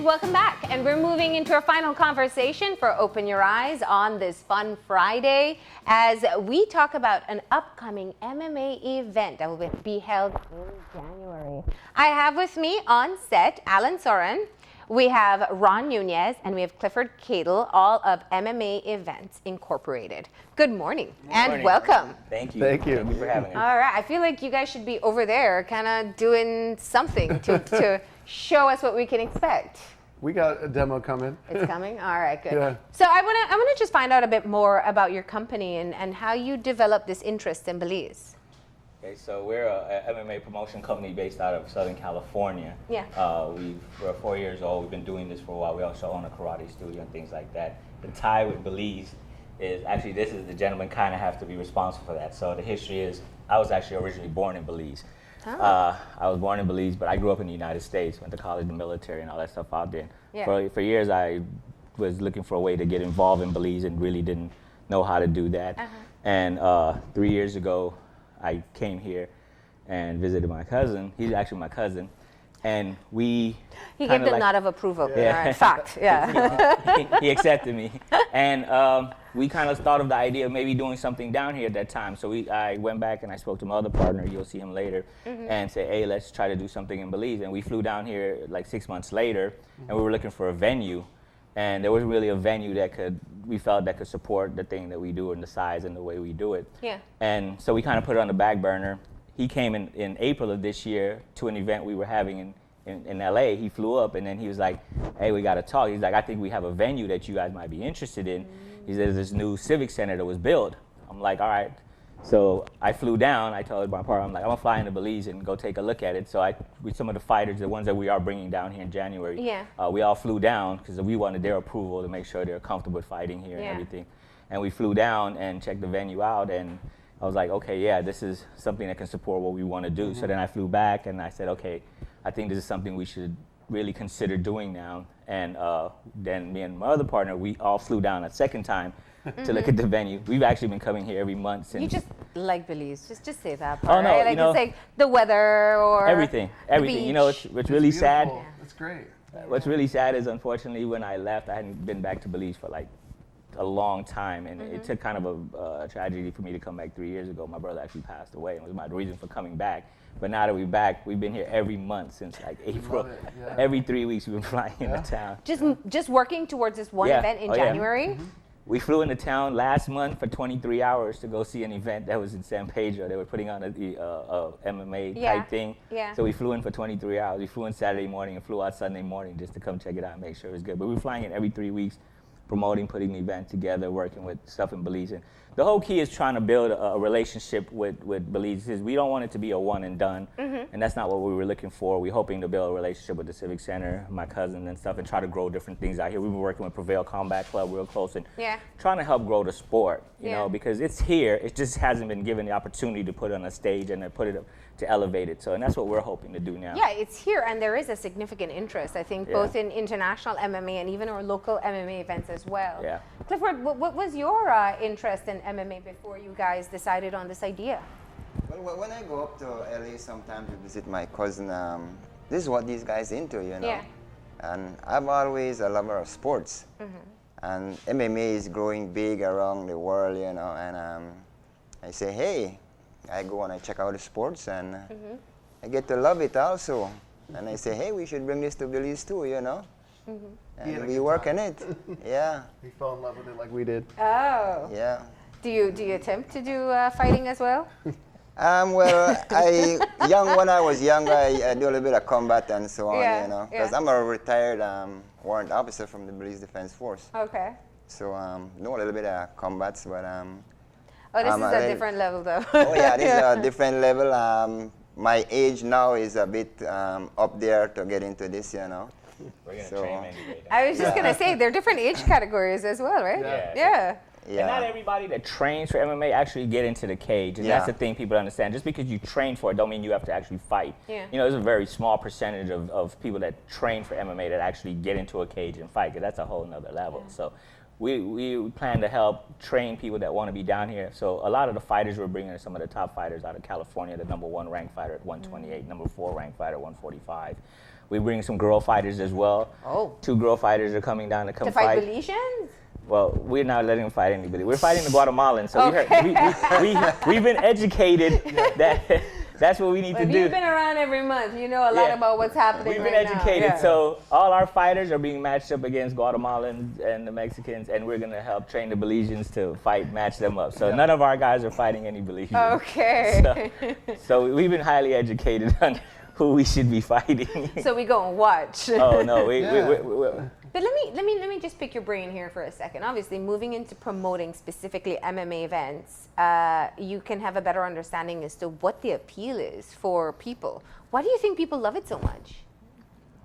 welcome back. And we're moving into our final conversation for Open Your Eyes on this fun Friday as we talk about an upcoming MMA event that will be held in January. I have with me on set Alan Soran, we have Ron Nunez, and we have Clifford Cadle, all of MMA Events Incorporated. Good morning and welcome. Thank you. Thank you. Thank you for having us. All right, I feel like you guys should be over there kind of doing something to show us what we can expect. We got a demo coming. It's coming? All right, good. Yeah. So I wanna just find out a bit more about your company and how you developed this interest in Belize. Okay, so we're a MMA promotion company based out of Southern California. Yeah. We're 4 years old. We've been doing this for a while. We also own a karate studio and things like that. The tie with Belize is actually, this is the gentleman kind of have to be responsible for that. So the history is, I was actually originally born in Belize. I was born in Belize, but I grew up in the United States, went to college, the military, and all that stuff out there. Yeah. For years, I was looking for a way to get involved in Belize and really didn't know how to do that. And 3 years ago, I came here and visited my cousin. He's actually my cousin. And he gave the nod of approval. Yeah. Fact, yeah. he accepted me. And we kind of thought of the idea of maybe doing something down here at that time. So I went back and I spoke to my other partner, you'll see him later, and said, hey, let's try to do something in Belize. And we flew down here like 6 months later, and we were looking for a venue. And there wasn't really a venue we felt that could support the thing that we do and the size and the way we do it. Yeah. And so we kind of put it on the back burner. He came in April of this year to an event we were having in LA. He flew up and then he was like, hey, we got to talk. He's like, I think we have a venue that you guys might be interested in. He said, there's this new civic center that was built. I'm like, all right. So I flew down. I told my partner, I'm like, I'm gonna fly into Belize and go take a look at it. So with some of the fighters, the ones that we are bringing down here in January, we all flew down because we wanted their approval to make sure they're comfortable with fighting here and everything. And we flew down and checked the venue out, and I was like, okay, yeah, this is something that can support what we want to do. So then I flew back and I said, okay, I think this is something we should really consider doing now. And then me and my other partner, we all flew down a second time to look at the venue. We've actually been coming here every month since. You just like Belize. Just say that part. Oh no, right? Like, you know, it's like the weather or everything. You know, what's really sad. It's great. What's really sad is, unfortunately, when I left, I hadn't been back to Belize for like a long time, and it took kind of a tragedy for me to come back 3 years ago. My brother actually passed away, and it was my reason for coming back. But now that we're back, we've been here every month since like April. Yeah. Every 3 weeks we've been flying into town. Just working towards this one event in January? We flew into town last month for 23 hours to go see an event that was in San Pedro. They were putting on a MMA type thing. Yeah. So we flew in for 23 hours. We flew in Saturday morning and flew out Sunday morning just to come check it out and make sure it was good. But we're flying in every 3 weeks, promoting, putting the event together, working with stuff in Belize. And the whole key is trying to build a relationship with Belize, because we don't want it to be a one and done, and that's not what we were looking for. We're hoping to build a relationship with the Civic Center, my cousin and stuff, and try to grow different things out here. We've been working with Prevail Combat Club real close and trying to help grow the sport, you know, because it's here. It just hasn't been given the opportunity to put it on a stage and to elevate it. So, and that's what we're hoping to do now. Yeah, it's here, and there is a significant interest, I think, both in international MMA and even our local MMA events as well. Yeah. Clifford, what was your interest in MMA before you guys decided on this idea? Well, when I go up to LA sometimes to visit my cousin, this is what these guys into, you know. Yeah. And I'm always a lover of sports. And MMA is growing big around the world, you know, and I say, hey, I go and I check out the sports, and I get to love it also. And I say, hey, we should bring this to Belize too, you know. And we work on it. Yeah. He fell in love with it like we did. Oh. Yeah. Do you attempt to do fighting as well? Well, when I was younger, I do a little bit of combat and so on, you know, because I'm a retired warrant officer from the Belize Defense Force. Okay. So know a little bit of combats, but oh, this is a different level, though. Oh yeah, this is a different level. My age now is a bit up there to get into this, you know. We're gonna train anyway. I was just gonna say there are different age categories as well, right? Yeah. And not everybody that trains for MMA actually get into the cage, and that's the thing people understand. Just because you train for it don't mean you have to actually fight. Yeah. You know, there's a very small percentage of people that train for MMA that actually get into a cage and fight, because that's a whole nother level. So we plan to help train people that want to be down here. So a lot of the fighters we're bringing are some of the top fighters out of California, the #1 ranked fighter at 128, #4 ranked fighter at 145. We bring some girl fighters as well. Oh. 2 girl fighters are coming down to come To fight Belizeans? Well, we're not letting them fight anybody. We're fighting the Guatemalans. So Okay. we've been educated that that's what we need to do. You've been around every month. You know a lot about what's happening We've been right educated. now. So all our fighters are being matched up against Guatemalans and the Mexicans, and we're going to help train the Belizeans to match them up. So none of our guys are fighting any Belizeans. Okay. So we've been highly educated on who we should be fighting. So we go and watch. Oh, no. But let me just pick your brain here for a second. Obviously, moving into promoting specifically MMA events, you can have a better understanding as to what the appeal is for people. Why do you think people love it so much?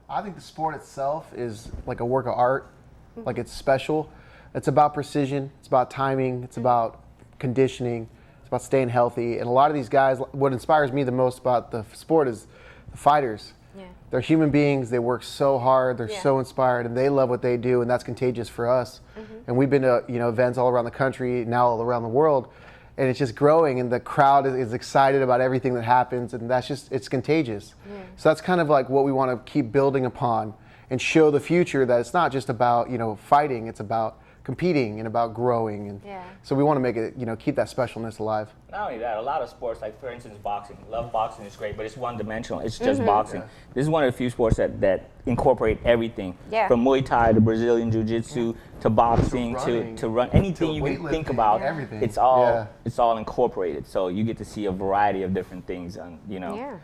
I think the sport itself is like a work of art, like it's special. It's about precision, it's about timing, it's about conditioning, it's about staying healthy. And a lot of these guys, what inspires me the most about the sport is the fighters. Yeah. They're human beings, they work so hard, they're so inspired, and they love what they do, and that's contagious for us. And we've been to events all around the country, now all around the world, and it's just growing, and the crowd is excited about everything that happens, and it's contagious. So that's kind of like what we want to keep building upon and show the future, that it's not just about fighting, it's about competing and about growing, and so we want to make it keep that specialness alive. Not only that, a lot of sports, like for instance boxing, love boxing is great, but it's one-dimensional. It's just boxing. This is one of the few sports that incorporate everything, from Muay Thai to Brazilian Jiu-Jitsu to boxing to run, anything you can think about. Everything. It's all incorporated. So you get to see a variety of different things. Yeah.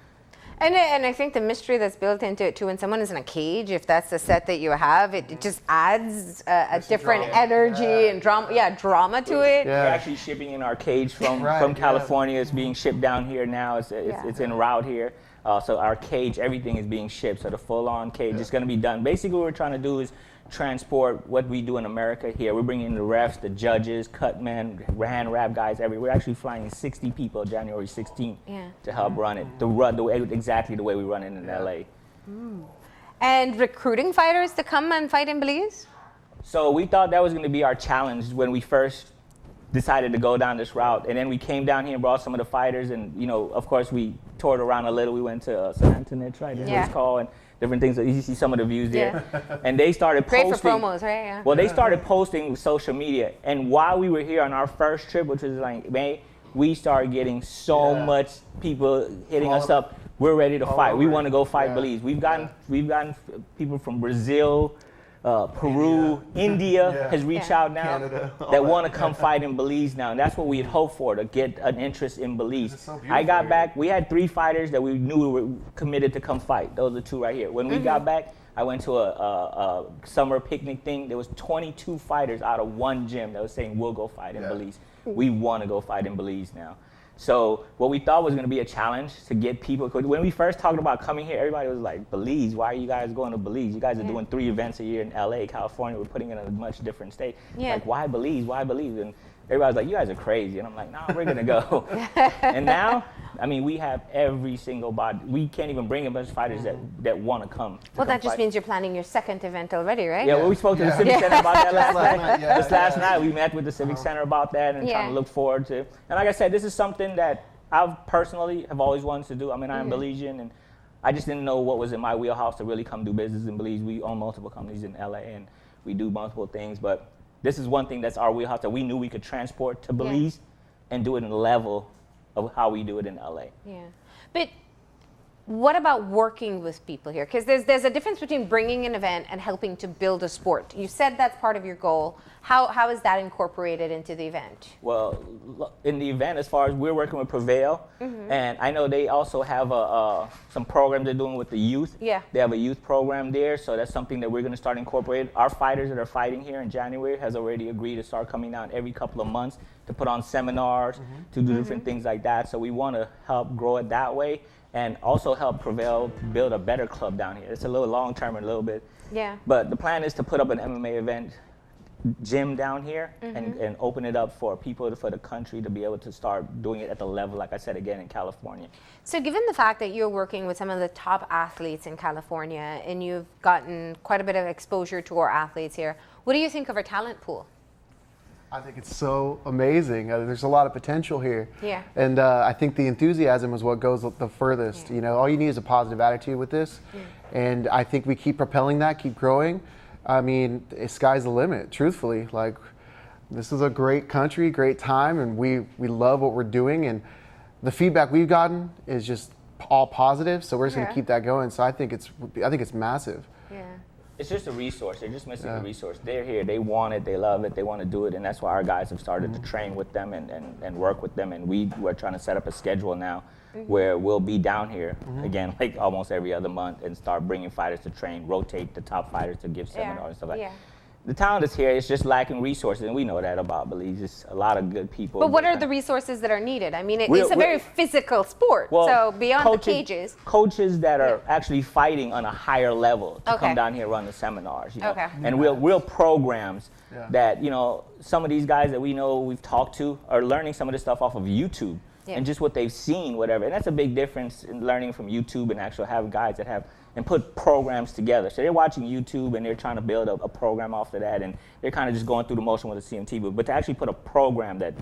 And I think the mystery that's built into it too, when someone is in a cage, if that's the set that you have, it just adds a different energy and drama to it. We're actually shipping in our cage from California. It's being shipped down here now. It's en route here. So our cage, everything is being shipped. So the full-on cage is going to be done. Basically, what we're trying to do is transport what we do in America here. We're bringing in the refs, the judges, cut men, hand wrap guys everywhere. We're actually flying 60 people January 16th to help run it, exactly the way we run it in LA. And recruiting fighters to come and fight in Belize? So we thought that was going to be our challenge when we first decided to go down this route. And then we came down here and brought some of the fighters, and of course we toured around a little. We went to Soran, right? It's called, and different things. You see some of the views there. And they started posting. Great for promos, right? Yeah. Well, they started posting with social media. And while we were here on our first trip, which was like May, we started getting so much people hitting us up. We're ready to fight. We want to go fight Belize. We've gotten people from Brazil, Peru, India has reached out now that want to come fight in Belize now. And that's what we had hoped for, to get an interest in Belize. So I got back, we had 3 fighters that we knew were committed to come fight. Those are 2 right here. When we got back, I went to a summer picnic thing. There was 22 fighters out of 1 gym that was saying, we'll go fight in Belize. We want to go fight in Belize now. So what we thought was going to be a challenge to get people, when we first talked about coming here, everybody was like, Belize, why are you guys going to Belize? You guys are doing 3 events a year in LA, California. We're putting it in a much different state. Like, why Belize? Why Belize? And everybody's like, you guys are crazy. And I'm like, nah, we're going to go. And now, I mean, we have every single body. We can't even bring a bunch of fighters that want to come. Well, that just means you're planning your 2nd event already, right? Yeah, well, we spoke to the Civic Center about that last night. Just last night, we met with the Civic Center about that and trying to look forward to. And like I said, this is something that I personally have always wanted to do. I mean, I'm Belizean, and I just didn't know what was in my wheelhouse to really come do business in Belize. We own multiple companies in LA, and we do multiple things, but this is one thing that's our wheelhouse that we knew we could transport to Belize and do it in the level of how we do it in LA. Yeah. But what about working with people here? Because there's a difference between bringing an event and helping to build a sport. You said that's part of your goal. How is that incorporated into the event? Well, in the event, as far as we're working with Prevail, and I know they also have some programs they're doing with the youth. Yeah. They have a youth program there, so that's something that we're going to start incorporating. Our fighters that are fighting here in January has already agreed to start coming down every couple of months to put on seminars, to do different things like that. So we want to help grow it that way, and also help Prevail build a better club down here. It's a little long term and a little bit. Yeah. But the plan is to put up an MMA event gym down here and open it up for people, for the country to be able to start doing it at the level, like I said, again, in California. So given the fact that you're working with some of the top athletes in California and you've gotten quite a bit of exposure to our athletes here, what do you think of our talent pool? I think it's so amazing. There's a lot of potential here. Yeah. And I think the enthusiasm is what goes the furthest. Yeah. You know, all you need is a positive attitude with this. And I think we keep propelling that, keep growing. I mean, sky's the limit, truthfully. Like, this is a great country, great time, and we love what we're doing. And the feedback we've gotten is just all positive, so we're just going to keep that going. So I think it's massive. Yeah. It's just a resource. They're just missing a resource. They're here. They want it. They love it. They want to do it. And that's why our guys have started to train with them and work with them. And we're trying to set up a schedule now where we'll be down here again, like almost every other month, and start bringing fighters to train, rotate the top fighters to give seminars and stuff like that. The talent is here. It's just lacking resources, and we know that about Belize. It's a lot of good people. But what are the resources that are needed? I mean, it's a very physical sport, so beyond the cages. Coaches that are actually fighting on a higher level to come down here and run the seminars. You know? And real programs that, you know, some of these guys that we know we've talked to are learning some of this stuff off of YouTube and just what they've seen, whatever. And that's a big difference in learning from YouTube and actually have guys that have and put programs together. So they're watching YouTube and they're trying to build a program off of that, and they're kind of just going through the motion with the CMT. But to actually put a program that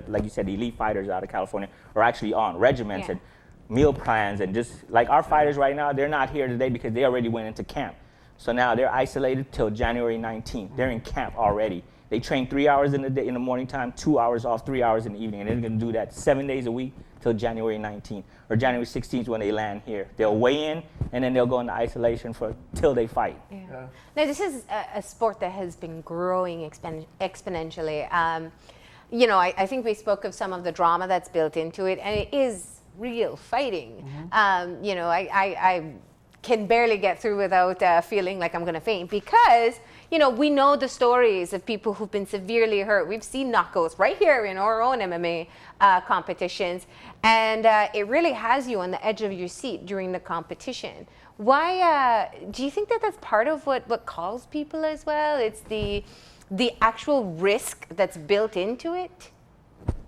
like you said, the elite fighters out of California are actually on, regimented meal plans, and just like our fighters right now, they're not here today because they already went into camp. So now they're isolated till January 19th. They're in camp already. They train 3 hours in the day, in the morning time, 2 hours off, 3 hours in the evening, and they're going to do that 7 days a week till January 19th or January 16th when they land here. They'll weigh in, and then they'll go into isolation till they fight. Now, this is a sport that has been growing exponentially. You know, I think we spoke of some of the drama that's built into it, and it is real fighting. You know, I can barely get through without feeling like I'm going to faint because, you know, we know the stories of people who've been severely hurt. We've seen knockouts right here in our own MMA competitions, and it really has you on the edge of your seat during the competition. Why do you think that that's part of what calls people as well? It's the actual risk that's built into it?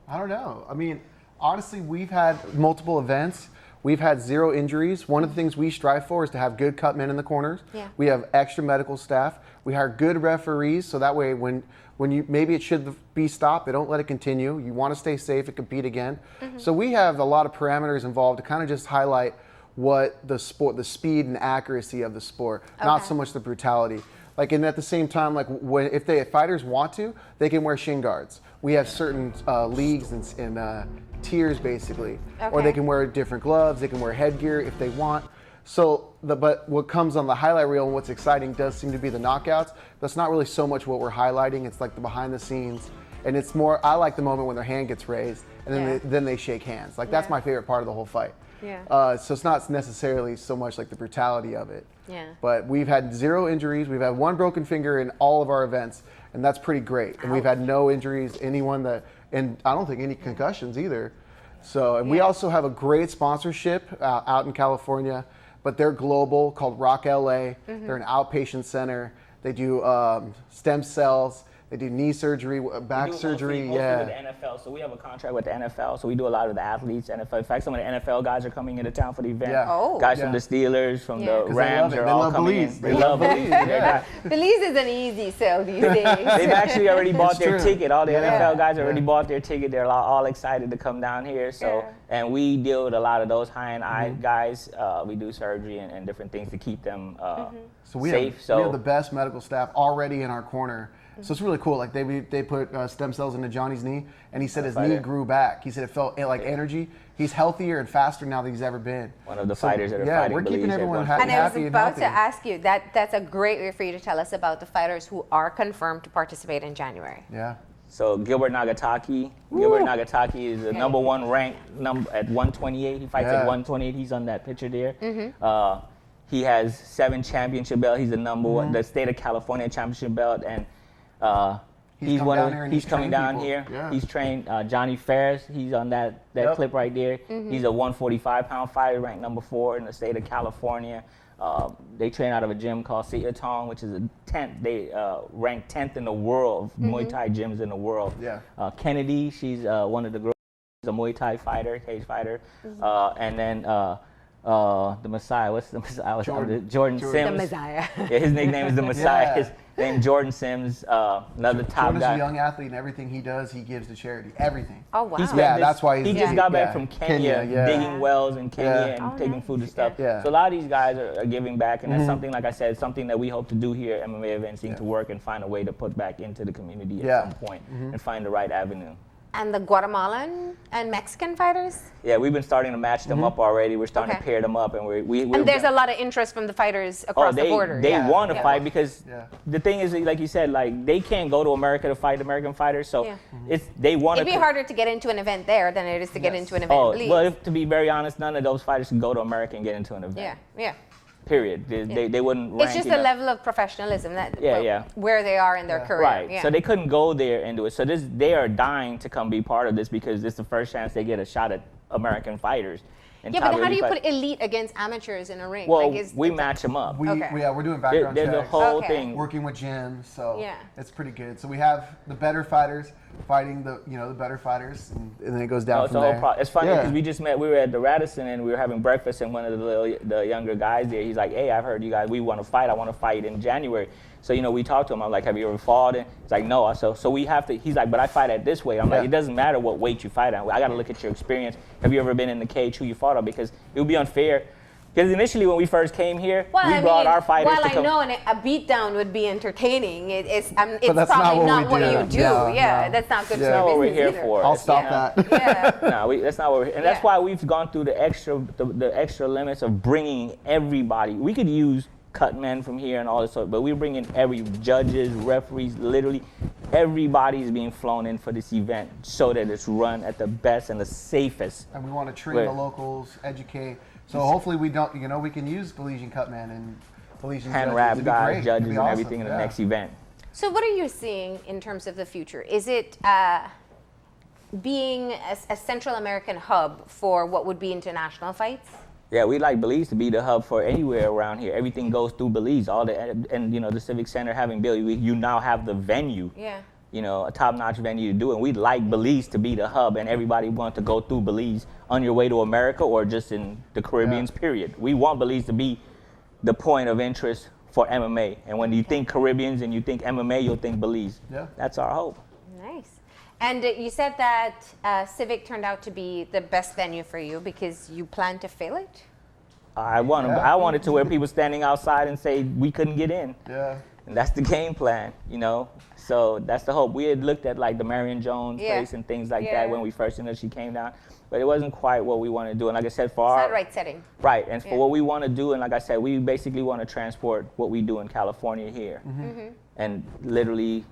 I don't know. I mean, honestly, we've had multiple events. We've had 0 injuries. One of the things we strive for is to have good cut men in the corners. We have extra medical staff. We hire good referees, so that way when you maybe it should be stopped, they don't let it continue. You want to stay safe and compete again. So we have a lot of parameters involved to kind of just highlight what the speed and accuracy of the sport, not so much the brutality. Like, and at the same time, like if fighters want to, they can wear shin guards. We have certain leagues and tiers basically, or they can wear different gloves. They can wear headgear if they want. So, but what comes on the highlight reel and what's exciting does seem to be the knockouts. That's not really so much what we're highlighting. It's like the behind the scenes, and it's more. I like the moment when their hand gets raised and then they shake hands. Like that's my favorite part of the whole fight. So it's not necessarily so much like the brutality of it. But we've had 0 injuries. We've had 1 broken finger in all of our events, and that's pretty great. And we've had no injuries, and I don't think any concussions either. So, and we also have a great sponsorship out in California, but they're global, called Rock LA. They're an outpatient center. They do stem cells. They do knee surgery, back surgery. Mostly with the NFL. So we have a contract with the NFL. So we do a lot of the athletes. NFL. In fact, some of the NFL guys are coming into town for the event. Guys from the Steelers, from the Rams are all coming in. They love Belize. Belize is an easy sell these days. They've actually already bought their ticket. All the NFL guys already bought their ticket. They're all excited to come down here. So, and we deal with a lot of those high-end guys. We do surgery and different things to keep them safe. We have the best medical staff already in our corner. So it's really cool. Like they put stem cells into Johnny's knee, and he said his knee grew back. He said it felt like energy. He's healthier and faster now than he's ever been. One of the fighters that are fighting. We're keeping everyone happy. And I was about to ask you, that's a great way for you to tell us about the fighters who are confirmed to participate in January. So Gilbert Nagataki. Gilbert Nagataki is the number 1 ranked at 128. He fights at 128. He's on that picture there. He has 7 championship belts. He's the number 1, the state of California championship belt, and he's coming down here. He's trained Johnny Ferris. He's on that clip right there. He's a 145-pound fighter, ranked number 4 in the state of California. They train out of a gym called Siatong, which is they ranked 10th in the world of Muay Thai gyms in the world. Kennedy, she's one of the girls. She's a Muay Thai fighter, cage fighter. And then the Messiah. What's the Messiah? Jordan Sims. The Messiah. Yeah, his nickname is the Messiah. Yeah. His name Jordan Sims. Another top Jordan's guy. a young athlete, and everything he does, he gives to charity. Everything. Oh, wow. He spent Yeah, this- that's why he's he just big. got back Yeah. from Kenya, yeah. digging wells in Kenya Yeah. and Oh, taking nice. food and stuff. Yeah. So a lot of these guys are giving back, and that's something, like I said, something that we hope to do here at MMA Events Inc. to work and find a way to put back into the community at some point and find the right avenue. And the Guatemalan and Mexican fighters? Yeah, we've been starting to match them up already. We're starting to Okay. pair them up, and we're And there's a lot of interest from the fighters across the border. They yeah. want to Yeah. fight because Yeah. the thing is, like you said, like they can't go to America to fight American fighters, so Yeah. it's they want to. It'd be harder to get into an event there than it is to get into an event in Belize. well, to be very honest, none of those fighters can go to America and get into an event. yeah, yeah. Period. They wouldn't rank. It's just the level of professionalism that where they are in their career. Right. Yeah. So they couldn't go there and do it. So they are dying to come be part of this because it's the first chance they get a shot at American fighters. And yeah, but top how do you elite put elite against amateurs in a ring? Well, Like, is we the- match them up. We're doing background There's a checks, whole Okay. thing. working with gyms, so Yeah. it's pretty good. So we have the better fighters fighting the better fighters, and then it goes down It's from a whole there. It's funny Yeah. because we just met. We were at the Radisson and we were having breakfast, and one of the younger guys there, he's like, "Hey, I've heard you guys. We want to fight. I want to fight in January." So we talked to him. I'm like, "Have you ever fought?" And he's like, "No." So we have to. He's like, "But I fight at this weight." I'm like, Yeah. "It doesn't matter what weight you fight at. I got to look at your experience. Have you ever been in the cage? Who you fought on? Because it would be unfair." Because initially when we first came here, Well, we brought our fighters while to I come. know a beatdown would be entertaining, it's that's probably not not what what we you do. do. No, Yeah, no. that's not good Yeah. for That's not what your we're business here either. for. I'll stop Yeah. that. Yeah. No, that's not what we're, and that's Yeah. why we've gone through the extra limits of bringing everybody. We could use cut men from here and all this stuff, but we're bringing every judges, referees, literally everybody is being flown in for this event so that it's run at the best and the safest. And we want to train Right. the locals, educate. So hopefully we can use Belizean cutmen and Belizean Hand judges. wrap It'd be guys, great. judges, It'd be and awesome. everything in the Yeah. next event. So what are you seeing in terms of the future? Is it being a Central American hub for what would be international fights? Yeah, we like Belize to be the hub for anywhere around here. Everything goes through Belize. And the Civic Center having built, you now have the venue. Yeah. A top-notch venue to do it. And we'd like Belize to be the hub, and everybody want to go through Belize on your way to America or just in the Caribbean's period. We want Belize to be the point of interest for MMA. And when you think Caribbeans and you think MMA, you'll think Belize. Yeah. That's our hope. Nice. And you said that Civic turned out to be the best venue for you because you plan to fill it? I want it to where people standing outside and say we couldn't get in. Yeah. And that's the game plan, So that's the hope. We had looked at like the Marion Jones Yeah. place and things like Yeah. that when we first she came down, but it wasn't quite what we wanted to do. And like I said, for It's our not right setting. right, and for Yeah. what we want to do, and like I said, we basically want to transport what we do in California here, and literally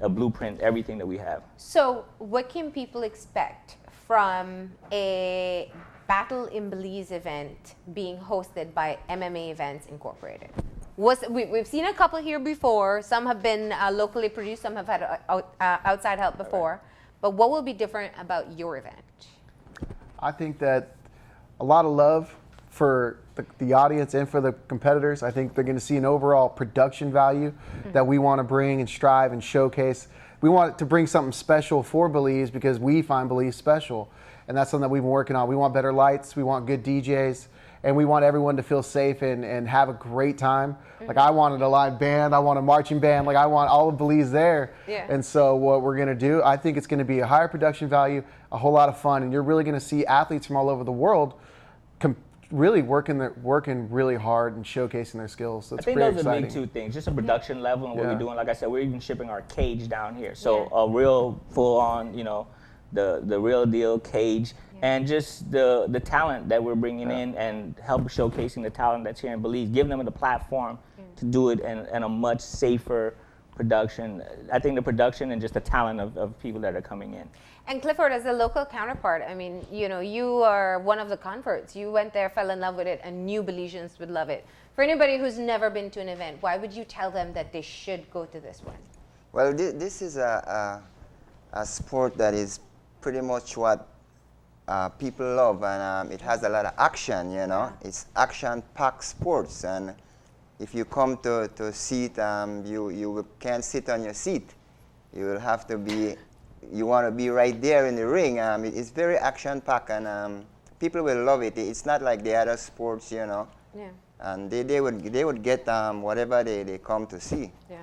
a blueprint everything that we have. So what can people expect from a Battle in Belize event being hosted by MMA Events Incorporated? We've seen a couple here before. Some have been locally produced, some have had outside help before. But what will be different about your event? I think that a lot of love for the audience and for the competitors. I think they're going to see an overall production value that we want to bring and strive and showcase. We want to bring something special for Belize because we find Belize special. And that's something that we've been working on. We want better lights, we want good DJs, and we want everyone to feel safe and have a great time. Like I wanted a live band, I want a marching band, like I want all of Belize there. Yeah. And so what we're gonna do, I think it's gonna be a higher production value, a whole lot of fun, and you're really gonna see athletes from all over the world really working really hard and showcasing their skills. So it's I think pretty those are the exciting. big two things, just a production level and what Yeah. we're doing. Like I said, we're even shipping our cage down here. So Yeah. a real full-on, the real deal cage, and just the talent that we're bringing in and help showcasing the talent that's here in Belize, giving them the platform to do it in a much safer production. I think the production and just the talent of people that are coming in. And Clifford, as a local counterpart, I mean, you are one of the converts. You went there, fell in love with it, and knew Belizeans would love it. For anybody who's never been to an event, why would you tell them that they should go to this one? Well, this is a sport that is pretty much what people love, and it has a lot of action, It's action-packed sports, and if you come to see it, you can't sit on your seat. You will have to be, you want to be right there in the ring. It's very action-packed, and people will love it. It's not like the other sports, you know. Yeah. And they would get whatever they come to see. Yeah.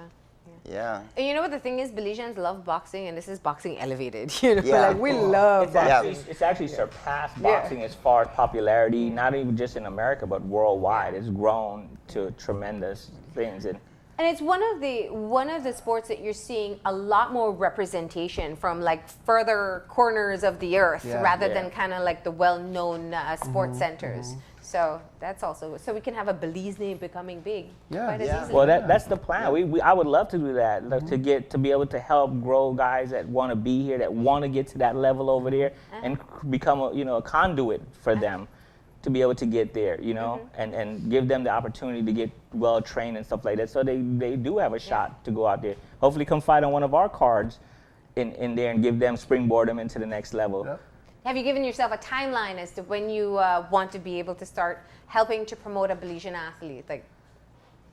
Yeah. And you know what the thing is? Belizeans love boxing, and this is boxing elevated. You know, Yeah. like we love boxing. It's actually surpassed boxing as far as popularity, not even just in America, but worldwide. It's grown to tremendous things. And it's one of the sports that you're seeing a lot more representation from, like further corners of the earth, rather than kind of like the well-known sports centers. So that's also, so we can have a Belize name becoming big. Quite as easily. Well, that's the plan. I would love to do that, to be able to help grow guys that want to be here, that want to get to that level over there, and become a conduit for them to be able to get there, you know, and give them the opportunity to get well trained and stuff like that, so they do have a shot to go out there. Hopefully, come fight on one of our cards in there and give them, springboard them into the next level. Yep. Have you given yourself a timeline as to when you want to be able to start helping to promote a Belizean athlete? Like,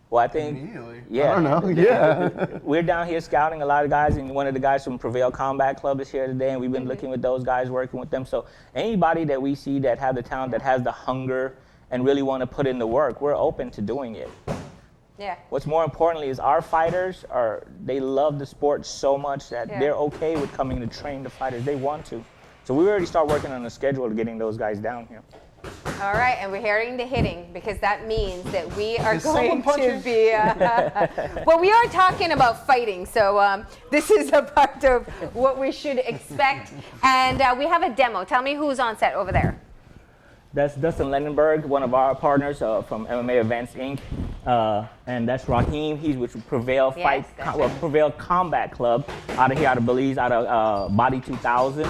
well, I think, immediately. yeah, I don't know. Yeah. we're down here scouting a lot of guys, and one of the guys from Prevail Combat Club is here today, and we've been looking with those guys, working with them. So anybody that we see that have the talent, that has the hunger, and really want to put in the work, we're open to doing it. yeah. What's more importantly is our fighters they love the sport so much that they're okay with coming to train the fighters. They want to. So we already start working on the schedule of getting those guys down here. All right, and we're hearing the hitting, because that means that we are Is going someone to be. Well, we are talking about fighting, so this is a part of what we should expect. And we have a demo. Tell me who's on set over there. That's Dustin Lendenberg, one of our partners from MMA Events Inc. And that's Raheem. He's with Prevail Prevail Combat Club out of Belize, out of Body 2000.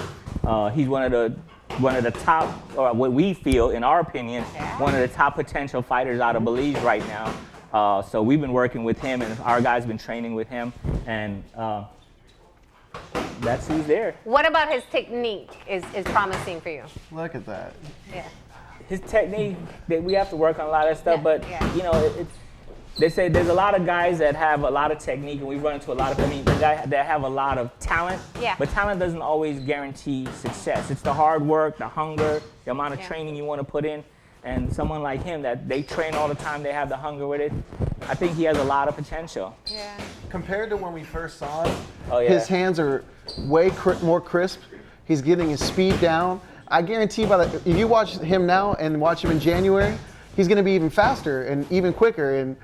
He's one of the top, or what we feel, in our opinion, one of the top potential fighters out of Belize right now. So we've been working with him, and our guys been training with him, and that's who's there. What about his technique is promising for you? Look at that. Yeah. His technique, that we have to work on a lot of stuff, but you know, they say there's a lot of guys that have a lot of technique, and we run into a lot of, guys that have a lot of talent, but talent doesn't always guarantee success. It's the hard work, the hunger, the amount of training you want to put in, and someone like him that they train all the time, they have the hunger with it. I think he has a lot of potential. Yeah. Compared to when we first saw him, his hands are way more crisp. He's getting his speed down. I guarantee if you watch him now and watch him in January, he's going to be even faster and even quicker. And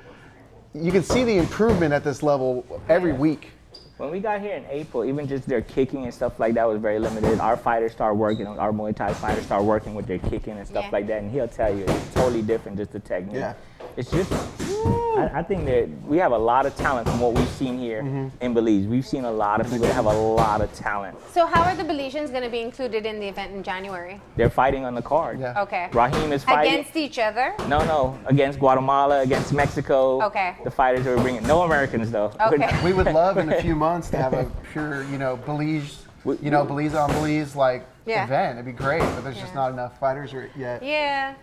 you can see the improvement at this level every week. When we got here in April, even just their kicking and stuff like that was very limited. Our fighters started working, our Muay Thai fighters started working with their kicking and stuff like that, and he'll tell you it's totally different, just the technique. Yeah. It's just, I think that we have a lot of talent from what we've seen here in Belize. We've seen a lot of people that have a lot of talent. So how are the Belizeans going to be included in the event in January? They're fighting on the card. Yeah. Okay. Raheem is fighting. Against each other? No, against Guatemala, against Mexico. Okay. The fighters are bringing, no Americans though. Okay. We would love in a few months to have a pure, Belize, Belize on Belize event. It'd be great, but there's just not enough fighters yet. Yeah.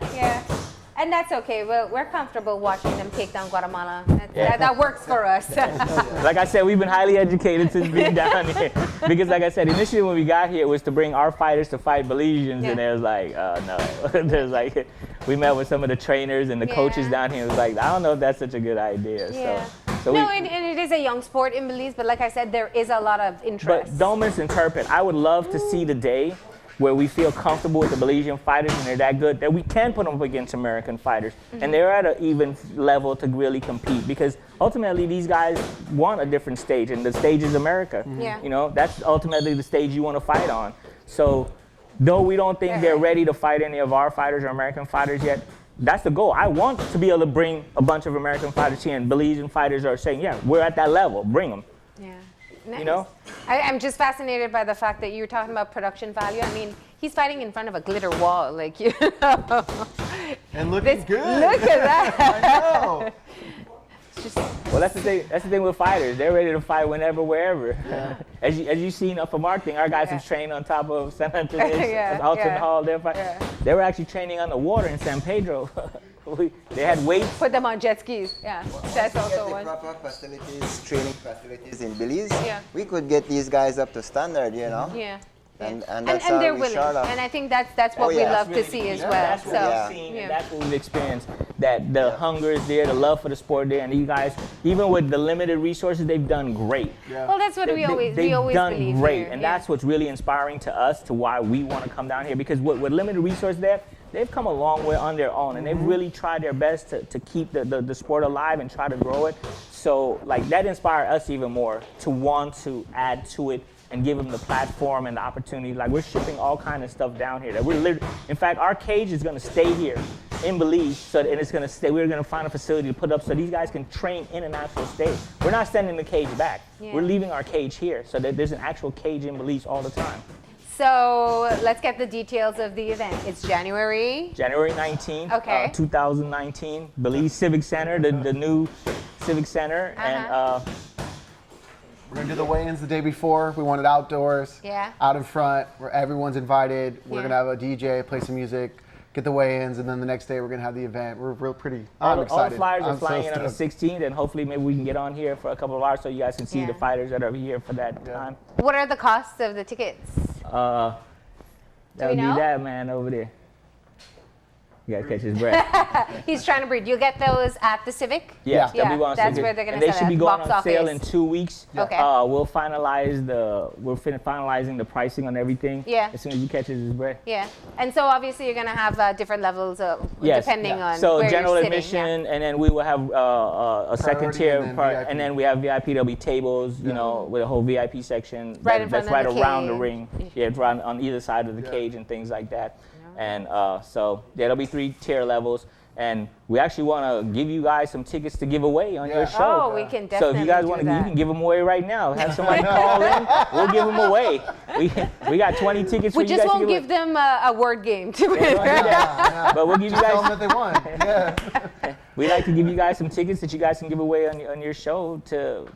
And that's okay. We're comfortable watching them take down Guatemala. That works for us. Like I said, we've been highly educated since being down here. Because like I said, initially when we got here, it was to bring our fighters to fight Belizeans, and it was like, no. There's like, we met with some of the trainers and the coaches down here. It was like, I don't know if that's such a good idea. So and it is a young sport in Belize, but like I said, there is a lot of interest. But don't misinterpret. I would love to see the day where we feel comfortable with the Belizean fighters and they're that good that we can put them up against American fighters. And they're at an even level to really compete, because ultimately these guys want a different stage, and the stage is America. That's ultimately the stage you want to fight on. So though we don't think they're ready to fight any of our fighters or American fighters yet, that's the goal. I want to be able to bring a bunch of American fighters here, and Belizean fighters are saying, we're at that level, bring them. Nice. I'm just fascinated by the fact that you're talking about production value. I mean, he's fighting in front of a glitter wall, And looking good. Look at that. I know. Well, that's the thing. That's the thing with fighters. They're ready to fight whenever, wherever. Yeah. As you seen from our thing, our guys was trained on top of San Antonio, Alton Hall. They were actually training on the water in San Pedro. They had weights. Put them on jet skis. That's also one. Proper facilities, training facilities in Belize. We could get these guys up to standard, Yeah. And And that's they're we willing, sort of- and I think that's what Oh, we yeah. love That's to really see the as key. well. That's what So, we've seen, yeah. and that's what we've experienced. That the hunger is there, the love for the sport there, and you guys, even with the limited resources, they've done great. Yeah. Well, that's what we always they've done believe great, here. and Yeah. that's what's really inspiring to us, to why we want to come down here, because with limited resources there, they've come a long way on their own, and they've really tried their best to keep the sport alive and try to grow it. So like that inspired us even more to want to add to it and give them the platform and the opportunity. Like we're shipping all kind of stuff down here. That we're literally, in fact, our cage is going to stay here in Belize, so and it's going to stay. We're going to find a facility to put up so these guys can train in an actual state. We're not sending the cage back. Yeah. We're leaving our cage here, so that there's an actual cage in Belize all the time. So let's get the details of the event. It's January. January 19th, Okay. 2019, Belize Civic Center, the new Civic Center, and We're gonna do the weigh-ins the day before. We want it outdoors, Yeah. out in front, where everyone's invited. We're Yeah. gonna have a DJ, play some music, get the weigh-ins, and then the next day we're gonna have the event. We're real pretty. I'm all excited. the flyers are I'm so flying in on the stoked. 16th, and hopefully maybe we can get on here for a couple of hours so you guys can see Yeah. the fighters that are here for that Yeah. time. What are the costs of the tickets? That we would be know? that man over there. You gotta catch his breath. He's trying to breed. You'll get those at the Civic? Yes, Yeah, they'll be going on that's Civic. where they're gonna And they sell should it, be going box on sale in office. 2 weeks. Okay. We're finalizing the pricing on everything. Yeah. As soon as he catches his breath. Yeah. And so obviously you're going to have different levels of, Yes. depending on So where general you're sitting. admission, and then we will have a second Priority tier and then part, VIP. and then we have VIP. There'll be tables, you know, with a whole VIP section Right in that's front right of the around the cage. ring. Yeah, it's right on either side of the cage and things like that. And so there'll be 3 tier levels, and we actually want to give you guys some tickets to give away on your Yeah. show. Oh, we can definitely So if you guys do want to, that. you can give them away right now. Have somebody call in. We'll give them away. We got 20 tickets We for you just guys won't to give them a word game to win. Yeah. But we'll give you Tell guys. them that they won. Yeah. We like to give you guys some tickets that you guys can give away on your show to.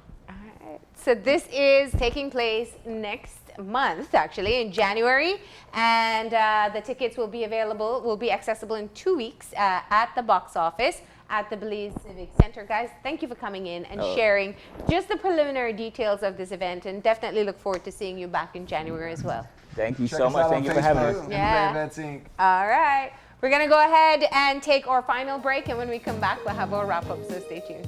So this is taking place next month, actually, in January, and the tickets will be accessible in 2 weeks at the box office at the Belize Civic Center. Guys, thank you for coming in and sharing just the preliminary details of this event, and definitely look forward to seeing you back in January as well. Thank you Check so us much. out Thank on you for having us. Facebook, Yeah. MMA Events Inc. All right, we're gonna go ahead and take our final break, and when we come back, we'll have our wrap up, so stay tuned.